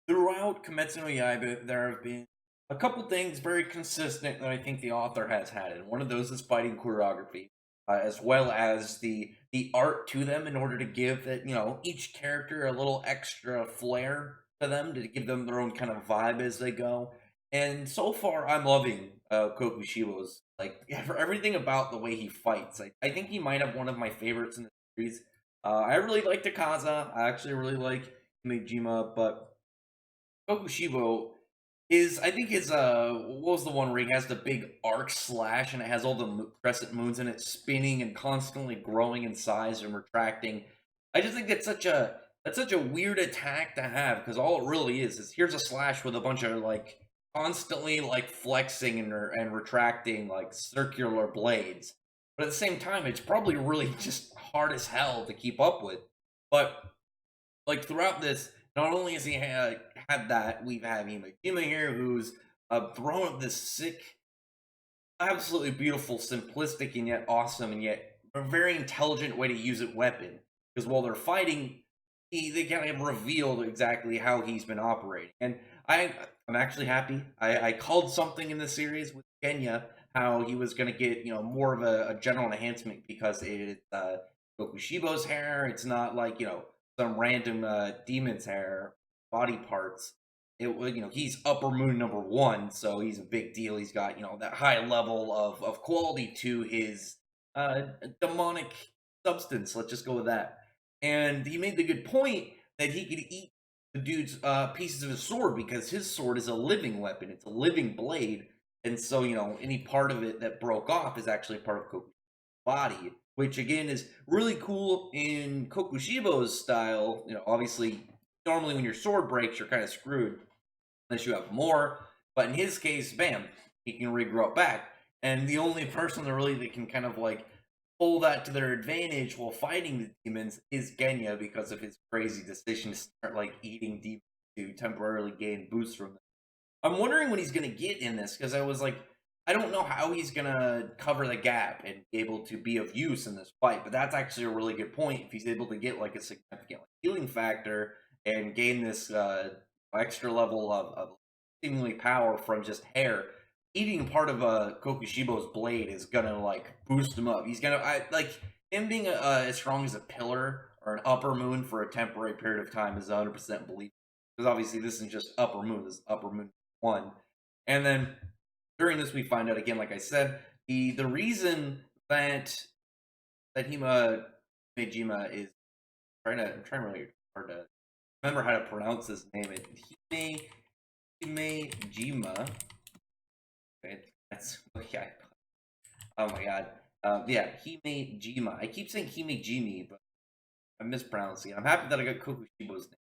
Throughout Kimetsu no Yaiba, there have been a couple things very consistent that I think the author has had, and one of those is fighting choreography, as well as the art to them, in order to give that each character a little extra flair to them to give them their own kind of vibe as they go. And so far, I'm loving Kokushibo's for everything about the way he fights. I think he might have one of my favorites in the series. I really like Takaza. I actually really like Himejima, but Kokushibo is I think his what was the one where he has the big arc slash and it has all the crescent moons in it spinning and constantly growing in size and retracting. I just think that's such a weird attack to have because all it really is here's a slash with a bunch of constantly flexing and retracting circular blades. But at the same time, it's probably really just hard as hell to keep up with. But throughout this, not only has he had that, we've had Hima here, who's thrown up this sick, absolutely beautiful, simplistic, and yet awesome, and yet a very intelligent way to use it weapon. Because while they're fighting, they kind of revealed exactly how he's been operating. And I'm actually happy. I called something in the series with Kenya how he was going to get more of a general enhancement because it's Kokushibo's hair. It's not like some random demon's hair, body parts. It would he's upper moon number one, so he's a big deal. He's got that high level of quality to his uh demonic substance. Let's just go with that. And he made the good point that he could eat the dude's pieces of his sword because his sword is a living weapon. It's a living blade, and so any part of it that broke off is actually part of Kokushibo's body, which again is really cool in Kokushibo's style. Obviously, normally when your sword breaks, you're kind of screwed unless you have more. But in his case, bam, he can regrow it back. And the only person that can kind of pull that to their advantage while fighting the demons is Genya because of his crazy decision to start eating demons to temporarily gain boosts from them. I'm wondering what he's gonna get in this because I was like, I don't know how he's gonna cover the gap and be able to be of use in this fight. But that's actually a really good point. If he's able to get a significant healing factor and gain this extra level of seemingly power from just hair, eating part of Kokushibo's blade is gonna boost him up. He's gonna him being as strong as a pillar or an upper moon for a temporary period of time is 100% believable because obviously this isn't just upper moon. This is upper moon one, and then during this we find out again, like I said, the reason that Hima Mejima is I'm trying really hard to remember how to pronounce his name. Himejima. Okay, that's okay. Oh my god. Yeah, Himejima. I keep saying Himejimi, but I'm mispronouncing it. I'm happy that I got Kokushibo's name.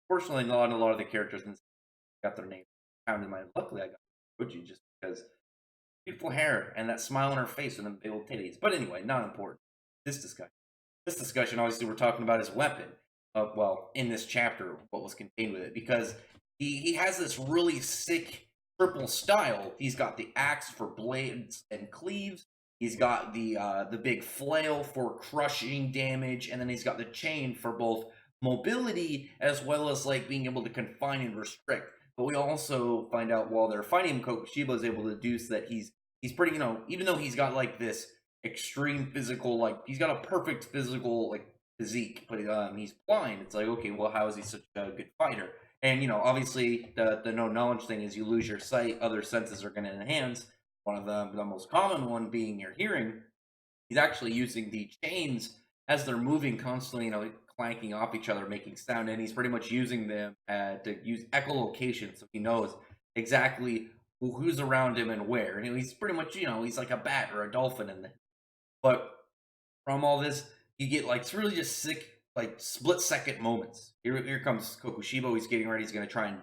Fortunately, not a lot of the characters in this got their name found in my. Luckily, I got Koji just because beautiful hair and that smile on her face and the big old titties. But anyway, not important. This discussion. This discussion, obviously, we're talking about his weapon. Well, in this chapter, what was contained with it, because he has this really sick triple style. He's got the axe for blades and cleaves. He's got the big flail for crushing damage, and then he's got the chain for both mobility as well as being able to confine and restrict. But we also find out while they're fighting him, Kokushiba is able to deduce that he's pretty, even though he's got this extreme physical, he's got a perfect physical physique, but he's blind. It's okay, well, how is he such a good fighter? And obviously, the no knowledge thing is you lose your sight, other senses are going to enhance. One of the most common one being your hearing. He's actually using the chains as they're moving constantly, clanking off each other, making sound, and he's pretty much using them to use echolocation, so he knows exactly who's around him and where. And he's pretty much, he's like a bat or a dolphin in there. But from all this, you get it's really just sick, split second moments. Here comes Kokushibo. He's getting ready. He's going to try and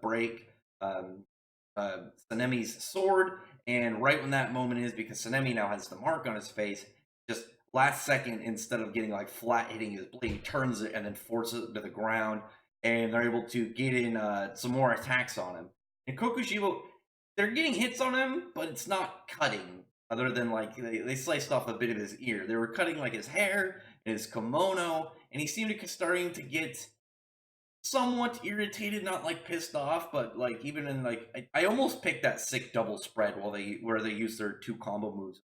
break Sanemi's sword. And right when that moment is, because Sanemi now has the mark on his face, just last second, instead of getting flat hitting his blade, he turns it and then forces it to the ground. And they're able to get in some more attacks on him. And Kokushibo, they're getting hits on him, but it's not cutting. Other than they sliced off a bit of his ear, they were cutting his hair and his kimono, and he seemed to starting to get somewhat irritated, not like pissed off, but like even in like I almost picked that sick double spread while they where they use their two combo moves.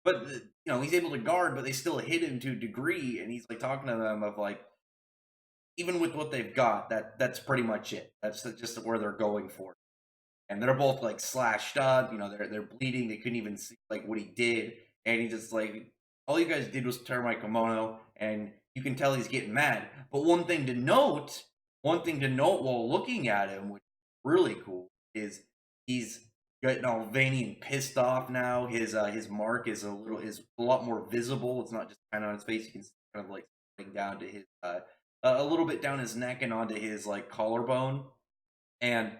But he's able to guard, but they still hit him to a degree, and he's like talking to them of like even with what they've got, that's pretty much it. That's just where they're going for. And they're both like slashed up. They're bleeding. They couldn't even see like what he did, and he just like all you guys did was tear my kimono, and you can tell he's getting mad. But one thing to note while looking at him, which is really cool, is he's getting all veiny and pissed off now. His mark is a lot more visible. It's not just kind of on his face. You can see kind of like spreading down to his a little bit down his neck and onto his like collarbone, and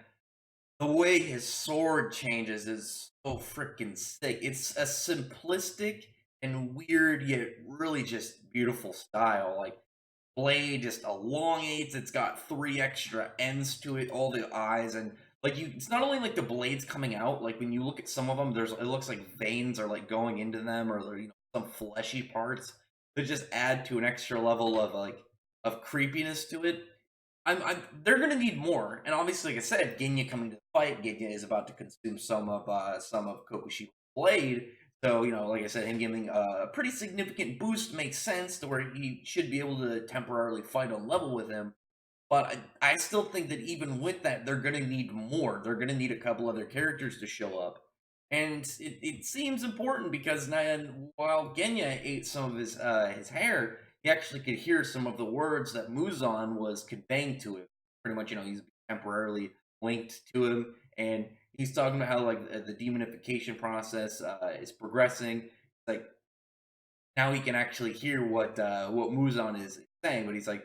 the way his sword changes is so freaking sick. It's a simplistic and weird yet really just beautiful style. Like blade just elongates. It's got three extra ends to it, all the eyes, and like it's not only like the blades coming out. Like when you look at some of them, it looks like veins are like going into them, or some fleshy parts that just add to an extra level of like of creepiness to it. They're gonna need more, and obviously, like I said, Genya coming to the fight. Genya is about to consume some of Kokushiba's blade. So like I said, him giving a pretty significant boost makes sense to where he should be able to temporarily fight on level with him. But I still think that even with that, they're going to need more. They're going to need a couple other characters to show up. And it seems important because now, while Genya ate some of his hair, he actually could hear some of the words that Muzan was conveying to him. Pretty much, he's temporarily linked to him. And he's talking about how, like, the demonification process is progressing. Like, now he can actually hear what Muzan is saying, but he's like,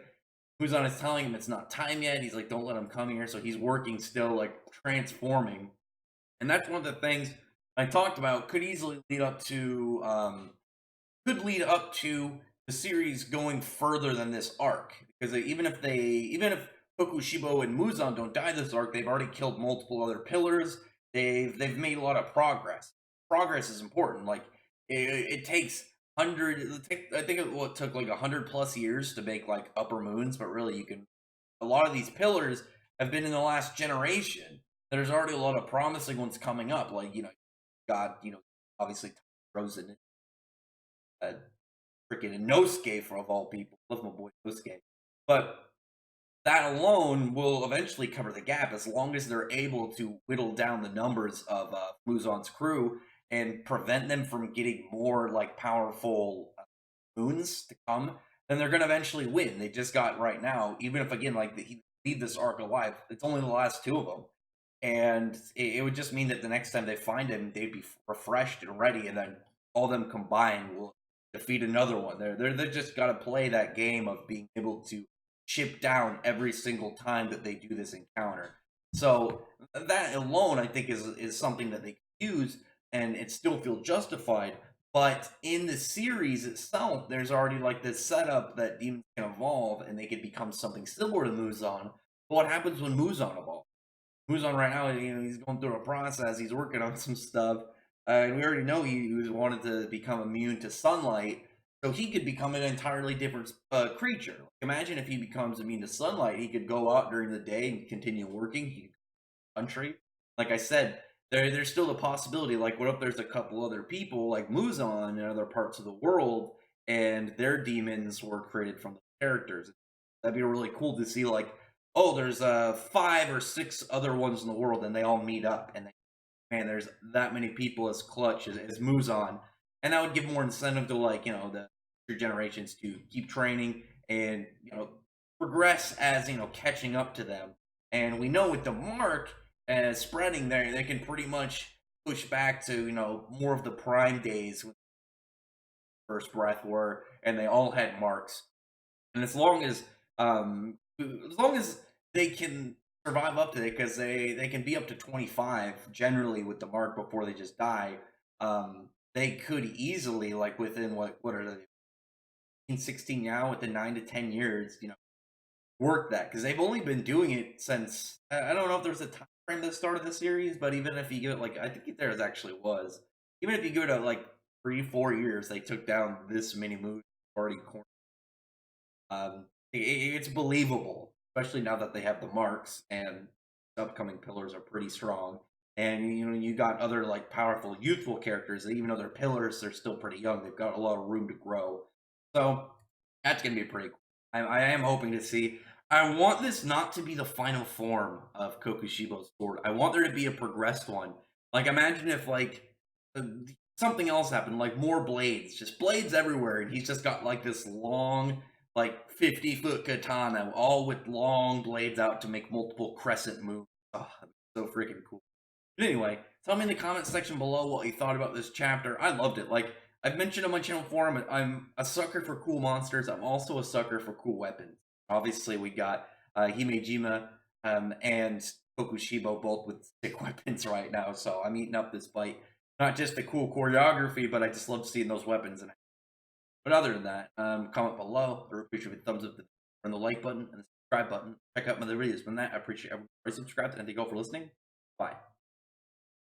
Muzan is telling him it's not time yet. He's like, don't let him come here. So he's working still, like transforming, and that's one of the things I talked about. Could lead up to the series going further than this arc, because even if Tokushibo and Muzan don't die this arc, they've already killed multiple other pillars. They've made a lot of progress. Progress is important. Like it takes I think it took like 100 plus years to make like upper moons, but really a lot of these pillars have been in the last generation. There's already a lot of promising ones coming up, like got obviously Frozen, uh, freaking Inosuke for of all people. Love my boy Inosuke, but that alone will eventually cover the gap as long as they're able to whittle down the numbers of Muzan's crew and prevent them from getting more like powerful moons to come. Then they're going to eventually win. They just got right now, even if again like he leave this arc alive, it's only the last two of them, and it would just mean that the next time they find him, they'd be refreshed and ready, and then all of them combined will defeat another one. They just got to play that game of being able to chip down every single time that they do this encounter. So that alone, I think, is something that they can use, and it still feel justified. But in the series itself, there's already like this setup that demons can evolve and they could become something similar to Muzan. But what happens when Muzan evolves? Muzan right now, he's going through a process. He's working on some stuff, and we already know he was wanted to become immune to sunlight, so he could become an entirely different creature. Imagine if he becomes immune to sunlight, he could go out during the day and continue working. He country. Like I said, there's still a possibility. Like, what if there's a couple other people like Muzan in other parts of the world, and their demons were created from the characters? That'd be really cool to see. Like, oh, there's 5 or 6 other ones in the world, and they all meet up, and man, there's that many people as clutch as Muzan, and that would give more incentive to like the future generations to keep training and progress as catching up to them. And we know with the mark spreading there, they can pretty much push back to more of the prime days when first breath were, and they all had marks. And as long as they can survive up to it, because they can be up to 25 generally with the mark before they just die. They could easily, like within what are they 16 now, within 9 to 10 years, work that, because they've only been doing it since I don't know if there's a time frame that started the series, but even if you give it like I think there actually was, even if you give it like 3 4 years, they took down this many moves already. It's believable. especially now that they have the marks and upcoming pillars are pretty strong. And you got other like powerful youthful characters that even though they're pillars, they're still pretty young. They've got a lot of room to grow. So that's gonna be pretty cool. I am hoping to see. I want this not to be the final form of Kokushibo's sword. I want there to be a progressed one. Like imagine if like uh, something else happened, like more blades, just blades everywhere, and he's just got like this long, like 50-foot katana, all with long blades out to make multiple crescent moves. Oh, so freaking cool. But anyway, tell me in the comment section below what you thought about this chapter. I loved it. Like I've mentioned on my channel before, I'm a sucker for cool monsters. I'm also a sucker for cool weapons. Obviously, we got Himejima and Kokushibo both with stick weapons right now, so I'm eating up this fight. Not just the cool choreography, but I just love seeing those weapons. But other than that, comment below. I appreciate a thumbs up and the like button and the subscribe button. Check out my other videos. From that, I appreciate everybody subscribed and thank you all for listening. Bye.